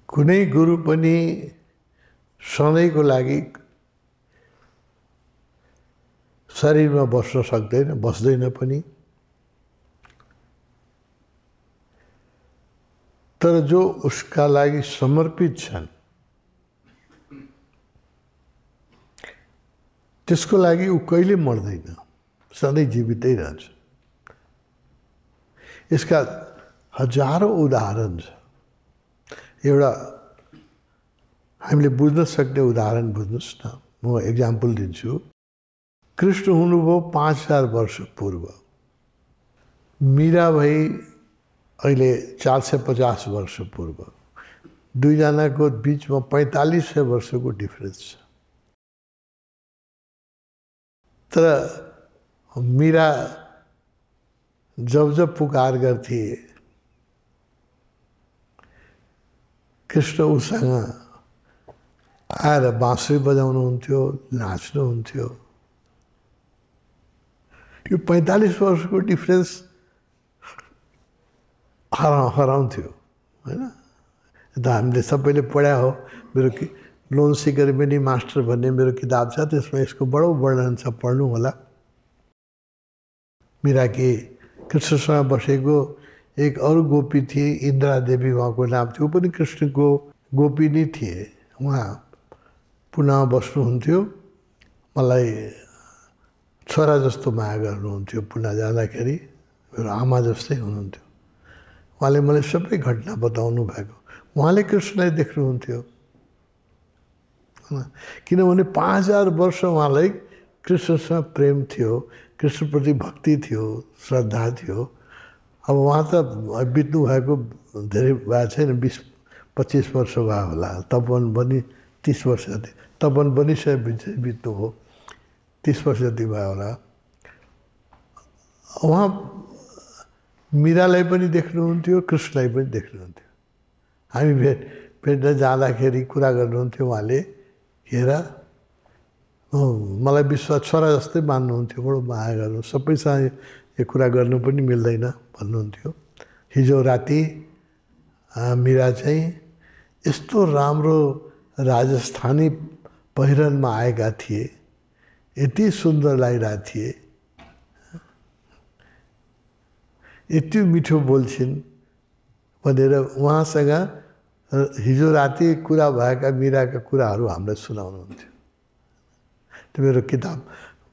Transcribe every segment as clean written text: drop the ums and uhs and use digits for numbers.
कुनै गुरु पनि सधैँको लागि शरीरमा बस्न सक्दैन, बस्दैन पनि। तर जो उसका लागि समर्पित छन् त्यसको लागि ऊ कहिले मर्दैन, सधैँ जीवितै रहन्छ। यसका हजारौं उदाहरण छ। एउटा हामीले बुझ्न सक्ने उदाहरण बुझ्नुहोस् न, म एक्जाम्पल दिन्छु। कृष्ण हुनुभयो 5000 वर्ष पूर्व। मीराबाई अहिले 450 वर्ष पूर्व। दुईजनाको बिचमा 4500 वर्षको डिफरेन्स छ। तर मीरा जब जब पुकार गर्थे कृष्ण उसँग आएर बाँसुरी बजाउनुहुन्थ्यो, नाच्नुहुन्थ्यो। यो 45 वर्षको डिफरेन्स हराउँथ्यो हैन। त हामीले सबैले पढ्या हो। मेरो लोन सिकर मेनी मास्टर भन्ने मेरो किताब छ, त्यसमा यसको बडो वर्णन छ, पढ्नु होला। मीराकी कृष्णसँग बसेको एक अरू गोपी थिए, इन्द्रा देवी उहाँको नाम थियो, पनि कृष्णको गोपी नै थिए। उहाँ पुनः बस्नुहुन्थ्यो, मलाई छोरा जस्तो माया गर्नुहुन्थ्यो। पुनः जाँदाखेरि मेरो आमा जस्तै हुनुहुन्थ्यो। उहाँले मलाई सबै घटना बताउनु भएको। उहाँले कृष्णलाई देख्नुहुन्थ्यो, किनभने 5000 वर्ष उहाँलाई कृष्णसँग प्रेम थियो, कृष्णप्रति भक्ति थियो, श्रद्धा थियो। अब उहाँ त बित्नु भएको धेरै भएको छैन, 20-25 वर्ष भयो होला। तपन पनि 30 वर्ष जति, तपन पनि सायद बित्नु हो, 30 वर्ष जति भयो होला। उहाँ मीरालाई पनि देख्नुहुन्थ्यो, कृष्णलाई पनि देख्नुहुन्थ्यो। हामी भेट्न जाँदाखेरि कुरा गर्नुहुन्थ्यो उहाँले, हेर मलाई विश्वास छोरा जस्तै मान्नुहुन्थ्यो, बडो माया गर्नु, सबैसँग यो कुरा गर्नु पनि मिल्दैन भन्नुहुन्थ्यो। हिजो राति मीरा चाहिँ यस्तो राम्रो राजस्थानी पहिरनमा आएका थिए, यति सुन्दर लागिरहेका थिए, यति मिठो बोल्छिन् भनेर उहाँसँग हिजो राति कुरा भएका मीराका कुराहरू हामीलाई सुनाउनुहुन्थ्यो। त्यो मेरो किताब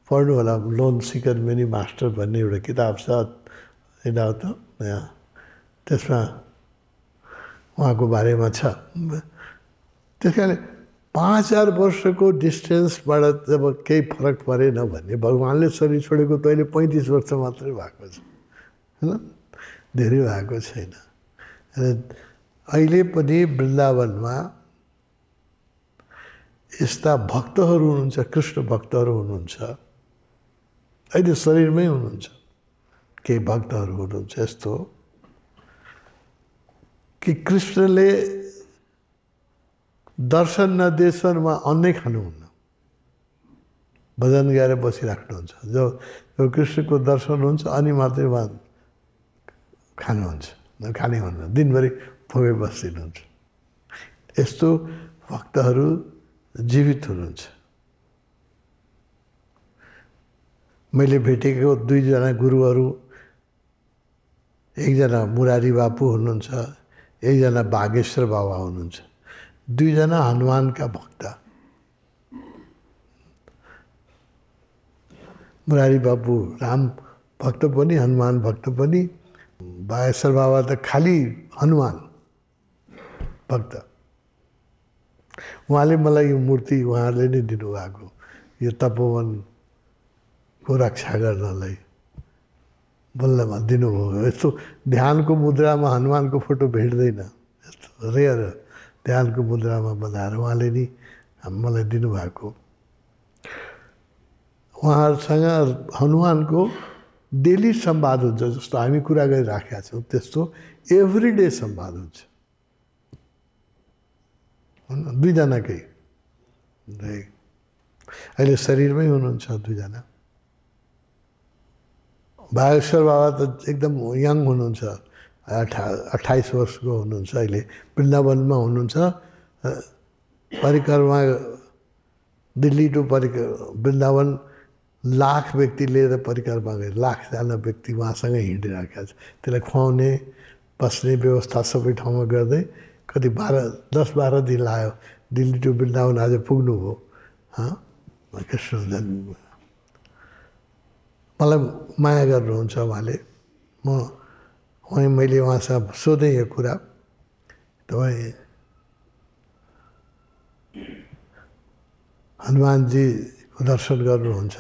पढ्नु होला, लोन सिकर मेनी मास्टर भन्ने एउटा किताब छ, यताउत यहाँ, त्यसमा उहाँको बारेमा छ। त्यस कारण 5000 वर्षको डिस्टेन्सबाट जब केही फरक परेन भने, भगवान्ले शरीर छोडेको त अहिले 35 वर्ष मात्रै भएको छ हैन, धेरै भएको छैन। अहिले पनि वृन्दावनमा यस्ता भक्तहरू हुनुहुन्छ, कृष्ण भक्तहरू हुनुहुन्छ, अहिले शरीरमै हुनुहुन्छ। केही भक्तहरू हुनुहुन्छ यस्तो कि कृष्णले दर्शन नदेशन उहाँ अन्नै खानुहुन्न, भजन गाएर बसिराख्नुहुन्छ। जब कृष्णको दर्शन हुन्छ अनि मात्रै उहाँ खानुहुन्छ, खाने हुन्न, दिनभरि भोगै बसिदिनुहुन्छ। यस्तो भक्तहरू जीवित हुनुहुन्छ। मैले भेटेको 2 जना गुरुहरू, एकजना मुरारी बापू हुनुहुन्छ, एकजना बागेश्वर बाबा हुनुहुन्छ। 2 जना हनुमानका भक्त। मुरारी बापू राम भक्त पनि, हनुमान भक्त पनि। बागेश्वर बाबा त खाली हनुमान भक्त। उहाँले मलाई यो मूर्ति उहाँहरूले नै दिनुभएको, यो तपोवनको रक्षा गर्नलाई बल्लमा दिनुभयो। यस्तो ध्यानको मुद्रामा हनुमानको फोटो भेट्दैन, यस्तो रेयर ध्यानको मुद्रामा बनाएर उहाँले नि मलाई दिनुभएको। उहाँहरूसँग हनुमानको डेली संवाद हुन्छ, जस्तो हामी कुरा गरिराखेका छौँ त्यस्तो एभ्रिडे संवाद हुन्छ। 2 जनाकै अहिले शरीरमै हुनुहुन्छ 2 जना। बागेश्वर बाबा त एकदम यङ हुनुहुन्छ, 28 वर्षको हुनुहुन्छ, अहिले वृन्दावनमा हुनुहुन्छ। परिक्रमा दिल्ली टु वृन्दावन लाख व्यक्ति लिएर परिक्रमा गए, लाखजना व्यक्ति उहाँसँगै हिँडिरहेका छ। त्यसलाई खुवाउने बस्ने व्यवस्था सबै ठाउँमा गर्दै कति 10-12 दिन लाग्यो दिल्ली टु वृन्दावन आज पुग्नुभयो। कृष्ण जन्म मलाई माया गर्नुहुन्छ उहाँले। मैले उहाँसँग सोधेँ यो कुरा, तपाईँ हनुमानजीको दर्शन गर्नुहुन्छ,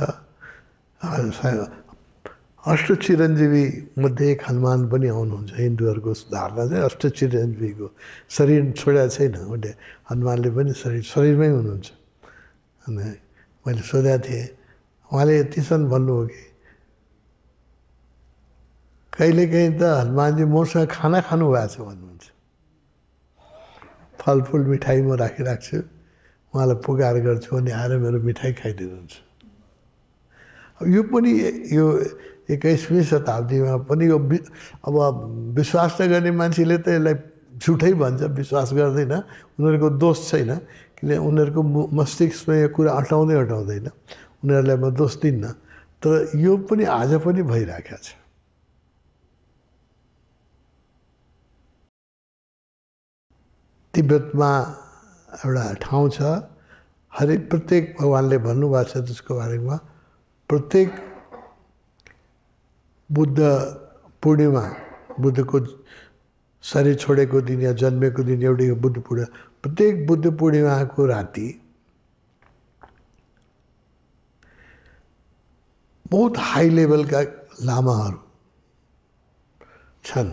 अष्टचिरञ्जीवी मध्ये एक हनुमान पनि आउनुहुन्छ। हिन्दूहरूको धारणा चाहिँ अष्टचिरञ्जीवीको शरीर छोडेको छैन, उनले हनुमानले पनि शरीरमै हुनुहुन्छ। अनि मैले सोधेको थिएँ, उहाँले यतिसम्म भन्नुभयो कि कहिलेकाहीँ त हनुमानजी मसँग खाना खानुभएको छ भन्नुहुन्छ। फलफुल मिठाई म राखिराख्छु, उहाँलाई पुकार गर्छु अनि आएर मेरो मिठाई खाइदिनुहुन्छ। यो पनि यो 21वीं शताब्दीमा पनि यो अब विश्वास नगर्ने मान्छेले त यसलाई झुटै भन्छ, विश्वास गर्दैन। उनीहरूको दोष छैन, किन उनीहरूको मस्तिष्कमा यो कुरा अटाउँदैन, उनीहरूलाई म दोष दिन्न। तर यो पनि आज पनि भइरहेको छ। तिब्बतमा एउटा ठाउँ छ, प्रत्येक भगवान्ले भन्नुभएको छ त्यसको बारेमा। प्रत्येक बुद्ध पूर्णिमा, बुद्धको शरीर छोडेको दिन या जन्मेको दिन एउटै बुद्ध पूर्णिमा, प्रत्येक बुद्ध पूर्णिमाको राति बहुत हाई लेभलका लामाहरू छन्।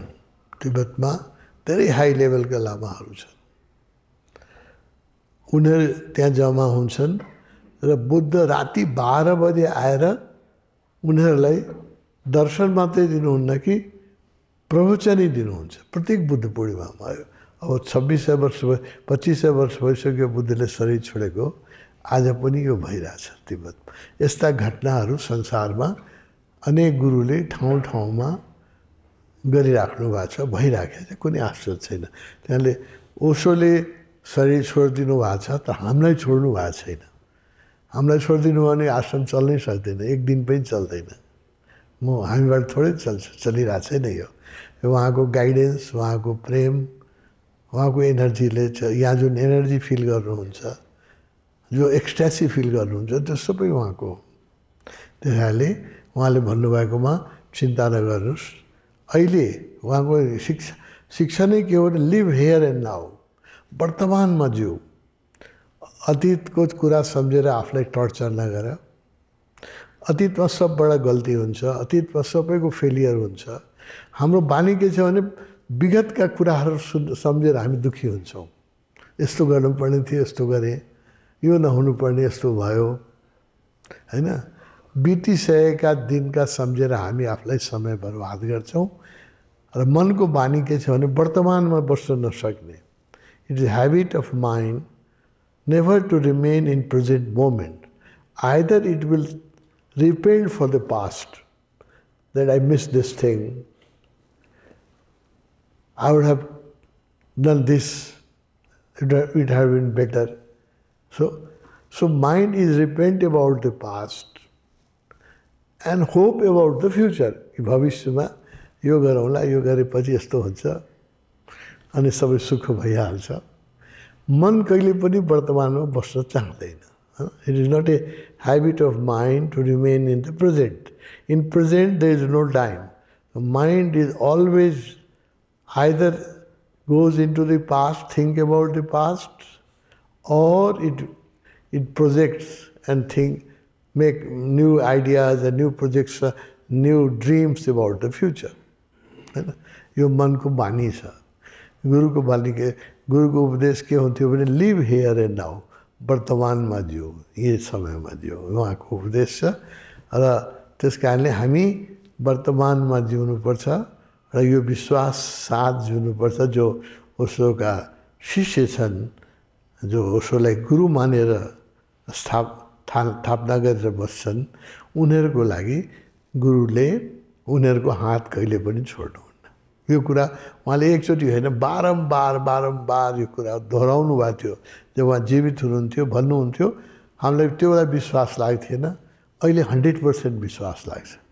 तिब्बतमा धेरै हाई लेभलका लामाहरू छन्। उनीहरू त्यहाँ जम्मा हुन्छन् र बुद्ध राति 12 बजे आएर उनीहरूलाई दर्शन मात्रै दिनुहुन्न कि प्रवचनै दिनुहुन्छ। प्रत्येक बुद्ध पूर्णिमामा अब 2500 वर्ष भइसक्यो बुद्धले शरीर छोडेको, आज पनि यो भइरहेछ तिब्बतमा। यस्ता घटनाहरू संसारमा अनेक गुरुले ठाउँ ठाउँमा गरिराख्नु भएको छ, भइराखेको छ, कुनै आश्चर्य छैन। त्यहाँले ओशोले शरीर छोडिदिनु भएको छ, तर हामीलाई छोड्नु भएको छैन। हामीलाई छोडिदिनु भयो भने आश्रम चल्नै सक्दैन, एक दिन पनि चल्दैन। हामीबाट थोरै चलिरहेको छैन यो। उहाँको गाइडेन्स, उहाँको प्रेम, उहाँको एनर्जीले यहाँ जुन एनर्जी फिल गर्नुहुन्छ, जो एक्सट्यासी फिल गर्नुहुन्छ, त्यो सबै उहाँको हो। त्यस कारणले उहाँले भन्नुभएकोमा चिन्ता नगर्नुहोस्। अहिले उहाँको शिक्षा नै के हो भने लिभ हियर एन्ड नाउ, वर्तमानमा जिउ। अतीतको कुरा सम्झेर आफूलाई टर्चर नगर। अतीतमा सबबाट गल्ती हुन्छ, अतीतमा सबैको फेलियर हुन्छ। हाम्रो बानी के छ भने विगतका कुराहरू सम्झेर हामी दुःखी हुन्छौँ। यस्तो गर्नुपर्ने थियो, यस्तो गरेँ, यो नहुनुपर्ने यस्तो भयो, होइन। बितिसकेका दिनका सम्झेर हामी आफूलाई समय बर्बाद गर्छौँ। र मनको बानी के छ भने वर्तमानमा बस्न नसक्ने। It is habit of mind never to remain in present moment. Either it will repent for the past, that I missed this thing, I would have done this, it would have been better. So mind is repent about the past and hope about the future. कि भविष्यमा यो गरौँला, यो गरेपछि यस्तो हुन्छ अनि सबै सुख भइहाल्छ। मन कहिले पनि वर्तमानमा बस्न चाहदैन। It is not a habit of mind to remain in the present. In present there is no time. The mind is always either goes into the past, think about the past, or it projects and make new ideas and new projects, new dreams about the future. यो मनको बानी छ। गुरुको बानी के गुरुको उपदेश के हुन्थ्यो भने लिभ हियर एन्ड नाउ, वर्तमानमा जिउ, यही समयमा जिउ, उहाँको उपदेश छ। र त्यस कारणले हामी वर्तमानमा जिउनुपर्छ र यो विश्वास साथ जिउनुपर्छ। जो ओशोका शिष्य छन्, जो ओशोलाई गुरु मानेर स्थापना गरेर बस्छन्, उनीहरूको लागि गुरुले उनीहरूको हात कहिले पनि छोड्नुहुन्न। यो कुरा उहाँले एकचोटि होइन बारम्बार बारम्बार यो कुरा दोहोऱ्याउनु भएको थियो। जब उहाँ जीवित हुनुहुन्थ्यो भन्नुहुन्थ्यो, हामीलाई त्यो बेला विश्वास लाग्थेन, अहिले 100% विश्वास लाग्छ।